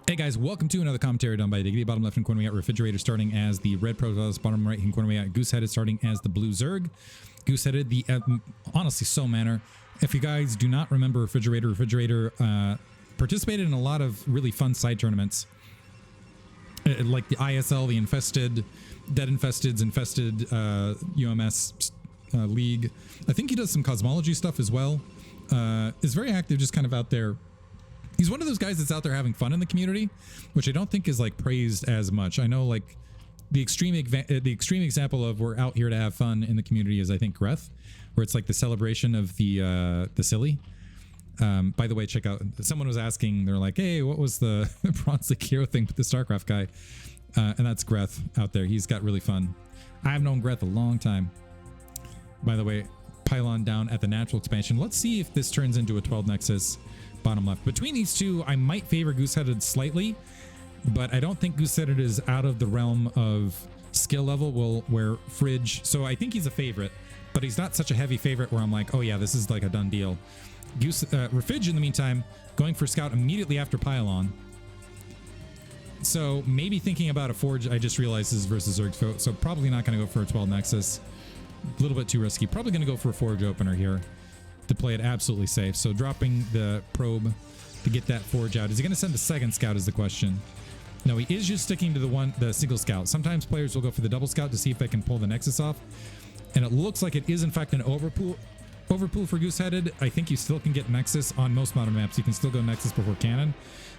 Hey guys, welcome to another commentary done by Diggity. Bottom left hand corner we got Fridgeraider starting as the red Protoss. Bottom right hand corner we got Gooseheaded starting as the blue Zerg. Gooseheaded, the honestly so manner. If you guys do not remember Fridgeraider participated in a lot of really fun side tournaments, like the ISL, the Infested, Dead Infesteds, Infested UMS League. I think he does some cosmology stuff as well. Is very active, just kind of out there. He's one of those guys that's out there having fun in the community, which I don't think is like praised as much. I know like the extreme example of we're out here to have fun in the community is I think Greth, where it's like the celebration of the silly. By the way, check out, someone was asking, they're like, hey, what was the Bronze League hero thing with the StarCraft guy? And that's Greth out there. He's got really fun. I've known Greth a long time. By the way, pylon down at the natural expansion. Let's see if this turns into a 12 Nexus. Bottom left. Between these two, I might favor Gooseheaded slightly, but I don't think Gooseheaded is out of the realm of skill level where Fridge, so I think he's a favorite, but he's not such a heavy favorite where I'm like, oh yeah, this is like a done deal. Fridge in the meantime, going for Scout immediately after Pylon. So maybe thinking about a Forge, I just realized is versus Zerg, so probably not going to go for a 12 Nexus. A little bit too risky. Probably going to go for a Forge opener here to play it absolutely safe. So dropping the probe to get that Forge out. Is he going to send a second Scout is the question. No, he is just sticking to the single Scout. Sometimes players will go for the double Scout to see if they can pull the Nexus off. And it looks like it is in fact an overpool for Gooseheaded. I think you still can get Nexus on most modern maps. You can still go Nexus before Cannon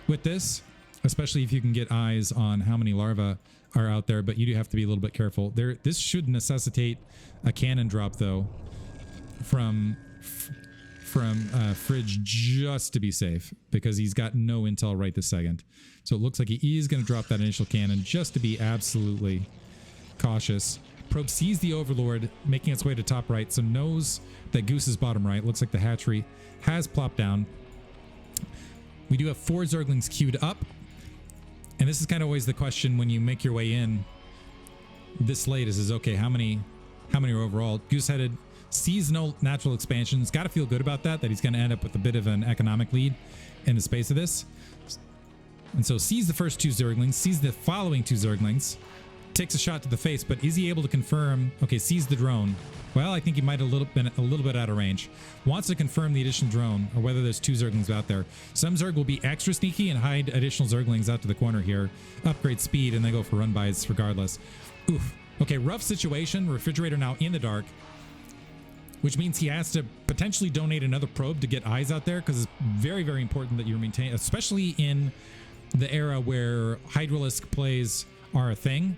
with this, especially if you can get eyes on how many larvae are out there, but you do have to be a little bit careful. This should necessitate a Cannon drop though from Fridge just to be safe, because he's got no intel right this second. So it looks like he is going to drop that initial cannon just to be absolutely cautious. Probe sees the Overlord making its way to top right, so knows that Goose is bottom right. Looks like the hatchery has plopped down. We do have 4 Zerglings queued up, and this is kind of always the question when you make your way in this late is okay, how many are overall? Gooseheaded sees no natural expansions. Got to feel good about that he's going to end up with a bit of an economic lead in the space of this. And so sees the first 2 Zerglings, sees the following 2 Zerglings, takes a shot to the face, but is he able to confirm? Okay, sees the drone. Well, I think he might have been a little bit out of range. Wants to confirm the additional drone or whether there's 2 Zerglings out there. Some Zerg will be extra sneaky and hide additional Zerglings out to the corner here, upgrade speed, and they go for run-bys regardless. Oof. Okay, rough situation. Fridgeraider now in the dark, which means he has to potentially donate another probe to get eyes out there, because it's very, very important that you maintain, especially in the era where Hydralisk plays are a thing.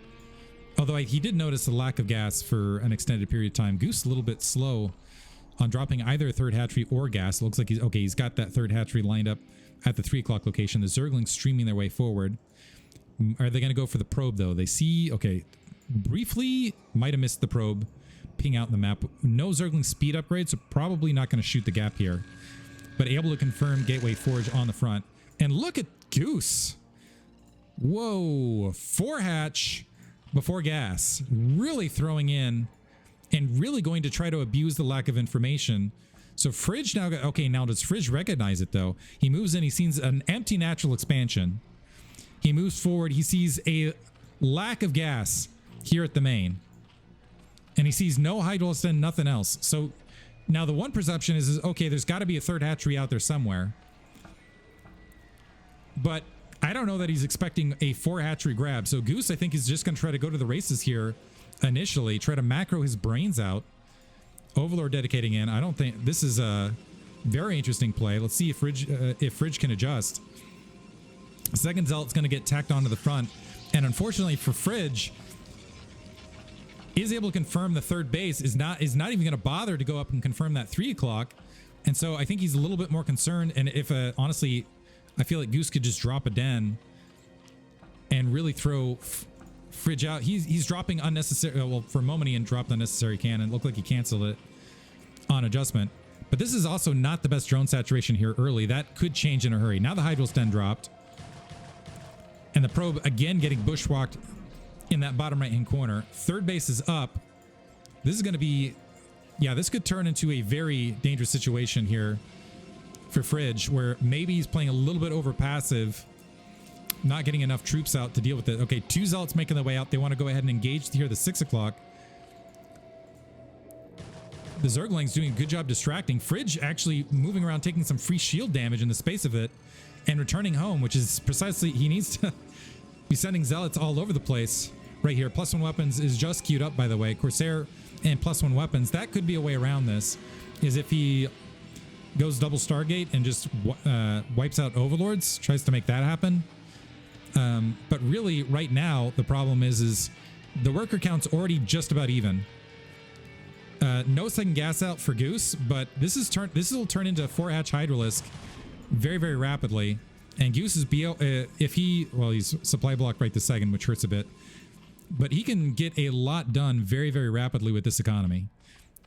Although he did notice a lack of gas for an extended period of time. Goose a little bit slow on dropping either a third hatchery or gas. It looks like he's got that third hatchery lined up at the 3 o'clock location. The Zerglings streaming their way forward. Are they going to go for the probe though? They see, okay, briefly might have missed the probe. Ping out in the map. No Zergling speed upgrade, so probably not going to shoot the gap here. But able to confirm Gateway Forge on the front. And look at Goose. Whoa. 4 hatch before gas. Really throwing in and really going to try to abuse the lack of information. So Fridge now got, okay, now does Fridge recognize it though? He moves in, he sees an empty natural expansion. He moves forward, he sees a lack of gas here at the main. And he sees no Hydralisk and nothing else. So now the one perception is okay, there's got to be a third hatchery out there somewhere. But I don't know that he's expecting a 4 hatchery grab. So Goose, I think, is just going to try to go to the races here initially, try to macro his brains out. Overlord dedicating in. I don't think this is a very interesting play. Let's see if Fridge can adjust. Second Zealot's going to get tacked onto the front. And unfortunately for Fridge, is able to confirm the third base, is not even going to bother to go up and confirm that 3 o'clock. And so I think he's a little bit more concerned. And if honestly, I feel like Goose could just drop a den and really throw Fridge out. He's dropping unnecessary, well, for a moment he dropped unnecessary cannon. Looked like he canceled it on adjustment. But this is also not the best drone saturation here early. That could change in a hurry. Now the Hydrals den dropped. And the probe again getting bushwalked in that bottom right hand corner. Third base is up. This is going to be, yeah, this could turn into a very dangerous situation here for Fridge, where maybe he's playing a little bit over passive not getting enough troops out to deal with it. Okay, 2 zealots making their way out. They want to go ahead and engage here the 6 o'clock. The Zergling's doing a good job distracting. Fridge actually moving around, taking some free shield damage in the space of it and returning home, which is precisely, he needs to be sending zealots all over the place right here. +1 weapons is just queued up, by the way. Corsair and +1 weapons. That could be a way around this, is if he goes double Stargate and just wipes out Overlords, tries to make that happen. But really, right now, the problem is the worker count's already just about even. No second gas out for Goose, but this will turn into a 4-hatch Hydralisk very, very rapidly. And Goose is he's supply blocked right this second, which hurts a bit. But he can get a lot done very, very rapidly with this economy.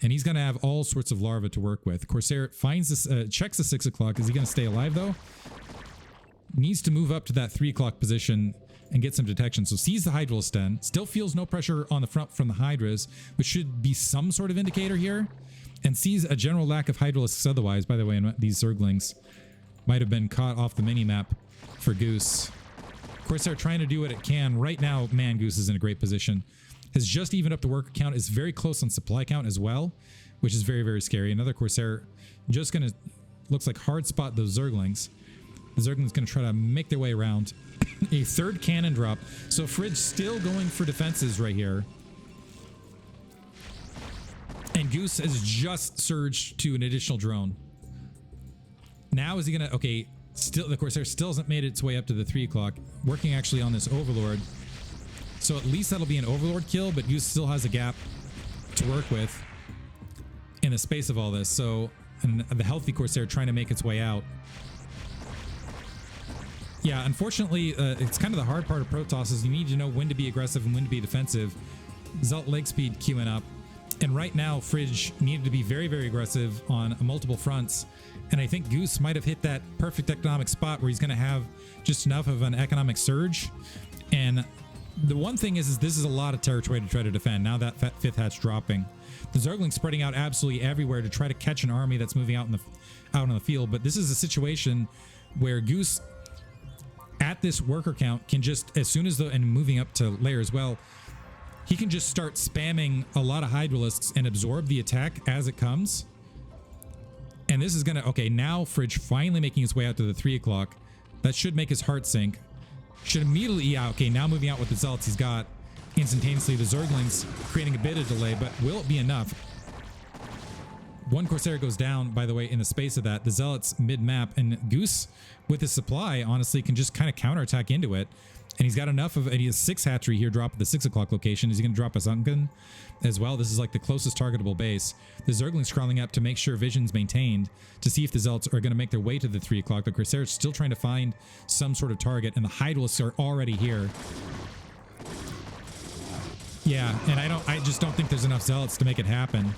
And he's going to have all sorts of larvae to work with. Corsair finds this, checks the 6 o'clock. Is he going to stay alive, though? Needs to move up to that 3 o'clock position and get some detection. So sees the Hydralisk den. Still feels no pressure on the front from the Hydras, which should be some sort of indicator here. And sees a general lack of Hydralisks otherwise. By the way, these Zerglings might have been caught off the mini-map for Goose. Corsair trying to do what it can. Right now, man, Goose is in a great position. Has just evened up the worker count. Is very close on supply count as well, which is very, very scary. Another Corsair just going to, looks like hard spot those Zerglings. The Zerglings going to try to make their way around. A 3rd cannon drop. So Fridge still going for defenses right here. And Goose has just surged to an additional drone. Now is he going to, okay, still the Corsair still hasn't made its way up to the 3 o'clock. Working actually on this Overlord. So at least that'll be an Overlord kill, but Goose still has a gap to work with in the space of all this. So, and the healthy Corsair trying to make its way out. Yeah, unfortunately, it's kind of the hard part of Protoss is you need to know when to be aggressive and when to be defensive. Zelt leg speed queuing up. And right now, Fridge needed to be very, very aggressive on multiple fronts. And I think Goose might have hit that perfect economic spot where he's going to have just enough of an economic surge. And the one thing is this is a lot of territory to try to defend. Now that 5th hatch dropping. The Zergling's spreading out absolutely everywhere to try to catch an army that's moving out on the field. But this is a situation where Goose, at this worker count, can just, as soon as and moving up to layer as well, he can just start spamming a lot of Hydralisks and absorb the attack as it comes. And this is going to, okay, now Fridge finally making his way out to the 3 o'clock. That should make his heart sink. Should immediately, yeah, okay, now moving out with the Zealots he's got instantaneously. The Zerglings creating a bit of delay, but will it be enough? One Corsair goes down, by the way, in the space of that. The Zealots mid-map, and Goose, with his supply, honestly, can just kind of counterattack into it. And he's got enough of, and he has 6 hatchery here drop at the 6 o'clock location. Is he going to drop a Sunken as well? This is like the closest targetable base. The Zergling's crawling up to make sure vision's maintained to see if the Zealots are going to make their way to the 3 o'clock. The Corsair's still trying to find some sort of target, and the Hydralisks are already here. Yeah, and I just don't think there's enough Zealots to make it happen.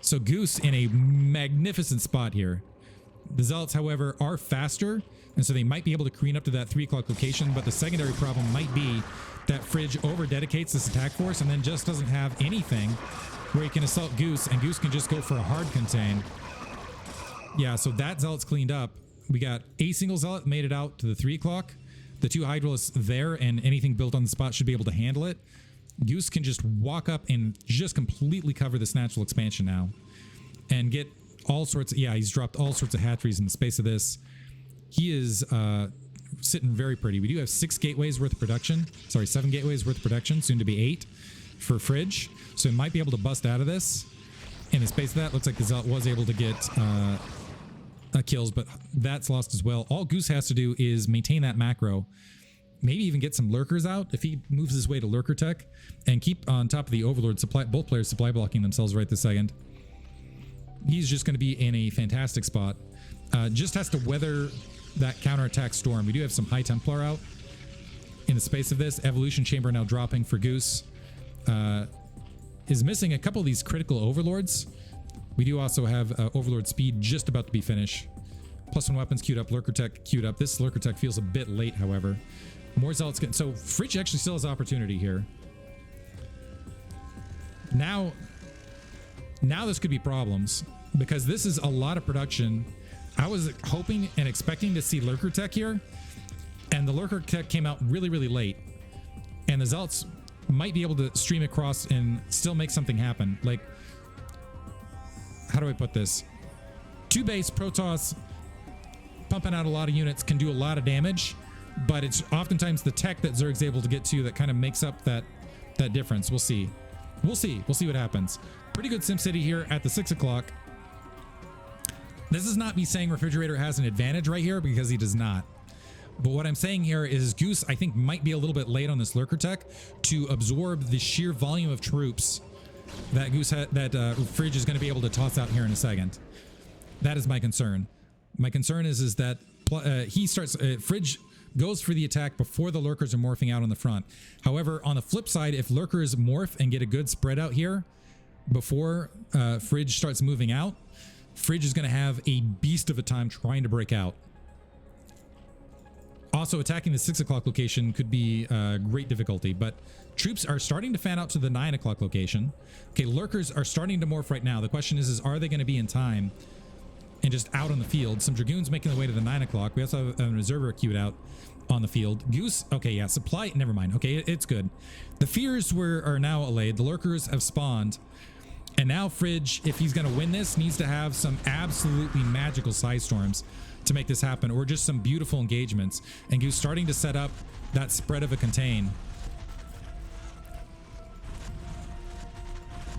So Goose in a magnificent spot here. The Zealots, however, are faster, and so they might be able to careen up to that 3 o'clock location, but the secondary problem might be that Fridge over-dedicates this attack force and then just doesn't have anything where he can assault Goose, and Goose can just go for a hard contain. Yeah, so that Zealot's cleaned up. We got a single Zealot made it out to the 3 o'clock. The 2 Hydralisks there, and anything built on the spot should be able to handle it. Goose can just walk up and just completely cover this natural expansion now and get all sorts of, yeah, he's dropped all sorts of hatcheries in the space of this. He is sitting very pretty. We do have 6 gateways worth of production. Sorry, 7 gateways worth of production, soon to be 8 for Fridge. So he might be able to bust out of this. In the space of that, looks like the Zealot was able to get kills, but that's lost as well. All Goose has to do is maintain that macro. Maybe even get some lurkers out if he moves his way to lurker tech, and keep on top of the Overlord supply, both players supply blocking themselves right this second. He's just going to be in a fantastic spot. Just has to weather that counterattack storm. We do have some High Templar out in the space of this. Evolution Chamber now dropping for Goose. Is missing a couple of these critical Overlords. We do also have Overlord Speed just about to be finished. +1 weapons queued up, Lurker Tech queued up. This Lurker Tech feels a bit late, however. More Zealots getting, so Fridge actually still has opportunity here. Now this could be problems, because this is a lot of production. I was hoping and expecting to see Lurker Tech here, and And the lurker came out really, really late. And the zealots might be able to stream across and still make something happen. Like, how do I put this? 2 base Protoss pumping out a lot of units can do a lot of damage, but it's oftentimes the tech that Zerg's able to get to that kind of makes up that difference. We'll see. We'll see what happens. Pretty good SimCity here at the 6 o'clock. This is not me saying Refrigerator has an advantage right here, because he does not. But what I'm saying here is Goose, I think, might be a little bit late on this lurker tech to absorb the sheer volume of troops that Fridge is going to be able to toss out here in a second. That is my concern. My concern is that Fridge goes for the attack before the lurkers are morphing out on the front. However, on the flip side, if lurkers morph and get a good spread out here before Fridge starts moving out, Fridge is going to have a beast of a time trying to break out. Also, attacking the 6 o'clock location could be great difficulty, but troops are starting to fan out to the 9 o'clock location. Okay, lurkers are starting to morph right now. The question is are they going to be in time and just out on the field? Some Dragoons making their way to the 9 o'clock. We also have a reserver queued out on the field. Goose, okay, yeah, supply, never mind. Okay, it's good. The fears are now allayed. The lurkers have spawned. And now Fridge, if he's going to win this, needs to have some absolutely magical side storms to make this happen, or just some beautiful engagements. And Goose starting to set up that spread of a contain.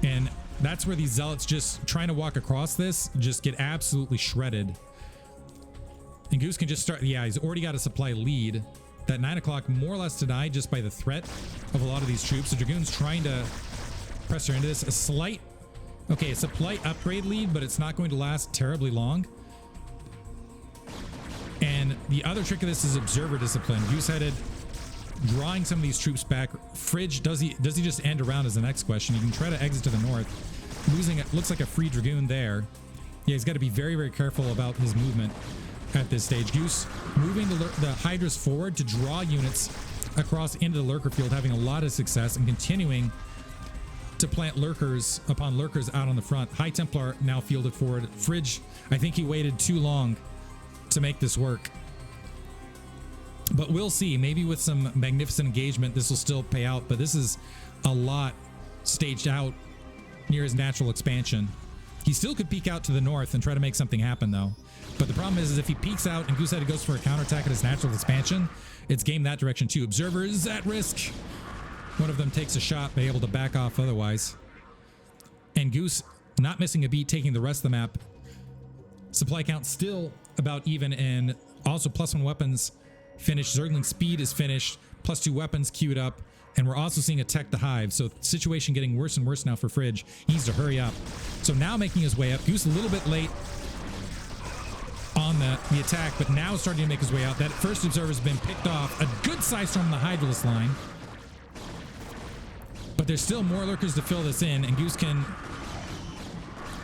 And that's where these zealots just trying to walk across this just get absolutely shredded. And Goose can just start, yeah, he's already got a supply lead. That 9 o'clock more or less denied just by the threat of a lot of these troops. The Dragoon's trying to press her into this. A slight upgrade lead, but it's not going to last terribly long. And the other trick of this is observer discipline. Gooseheaded drawing some of these troops back. Fridge, does he just end around is the next question. He can try to exit to the north. Losing it looks like a free Dragoon there. Yeah, he's got to be very, very careful about his movement at this stage. Goose moving the Hydras forward to draw units across into the lurker field, having a lot of success and continuing to plant lurkers upon lurkers out on the front. High Templar now fielded forward. Fridge, I think he waited too long to make this work. But we'll see. Maybe with some magnificent engagement, this will still pay out. But this is a lot staged out near his natural expansion. He still could peek out to the north and try to make something happen, though. But the problem is if he peeks out and Goosehead goes for a counterattack at his natural expansion, it's game that direction too. Observers at risk. One of them takes a shot, be able to back off otherwise. And Goose not missing a beat, taking the rest of the map. Supply count still about even, and also +1 weapons finished. Zergling speed is finished, +2 weapons queued up, and we're also seeing a tech to hive. So situation getting worse and worse now for Fridge. He needs to hurry up. So now making his way up. Goose a little bit late on the attack, but now starting to make his way out. That first observer's been picked off. A good side storm on the Hydralisk line. But there's still more lurkers to fill this in, and Goose can...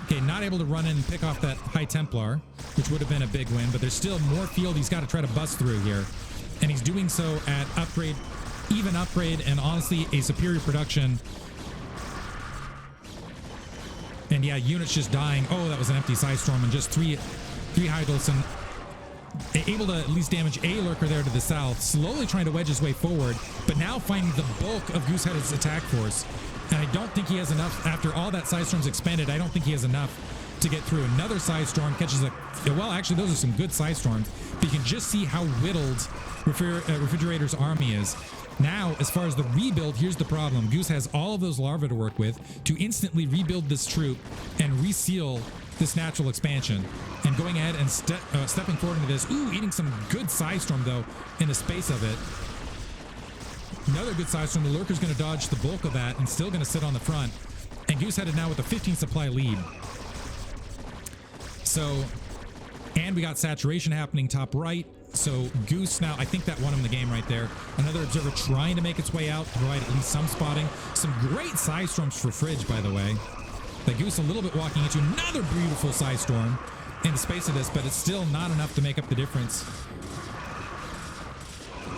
Okay, not able to run in and pick off that High Templar, which would have been a big win, but there's still more field he's got to try to bust through here. And he's doing so at even upgrade, and honestly, a superior production. And yeah, units just dying. Oh, that was an empty side storm, and just three Hydralisks, and able to at least damage a lurker there to the south, slowly trying to wedge his way forward, but now finding the bulk of Goosehead's attack force. And I don't think he has enough, after all that side storm's expended, I don't think he has enough to get through. Another side storm catches a... Well, actually, those are some good side storms, but you can just see how whittled Refrigerator's army is. Now, as far as the rebuild, here's the problem. Goose has all of those larvae to work with to instantly rebuild this troop and reseal this natural expansion. And going ahead and stepping forward into this. Ooh, eating some good side storm, though, in the space of it. Another good side storm. The lurker's going to dodge the bulk of that and still going to sit on the front. And Gooseheaded now with a 15 supply lead. So, and we got saturation happening top right. So Goose now, I think that won him the game right there. Another observer trying to make its way out to provide at least some spotting. Some great side storms for Fridge, by the way. The Goose a little bit walking into another beautiful side storm in the space of this, but it's still not enough to make up the difference.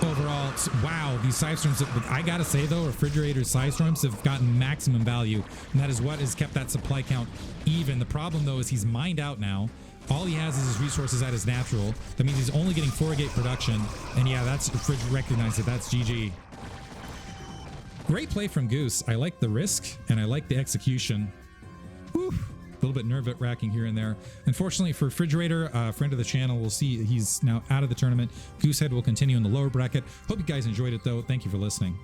Overall, wow, these side storms, I gotta say though, Refrigerator's side storms have gotten maximum value, and that is what has kept that supply count even. The problem though is he's mined out now All he has is his resources at his natural. That means he's only getting 4 gate production. And yeah, that's Fridge recognized it. That's GG. Great play from Goose. I like the risk and I like the execution. Whew. A little bit nerve-wracking here and there. Unfortunately for Fridgeraider, friend of the channel, we'll see he's now out of the tournament. Goosehead will continue in the lower bracket. Hope you guys enjoyed it though. Thank you for listening.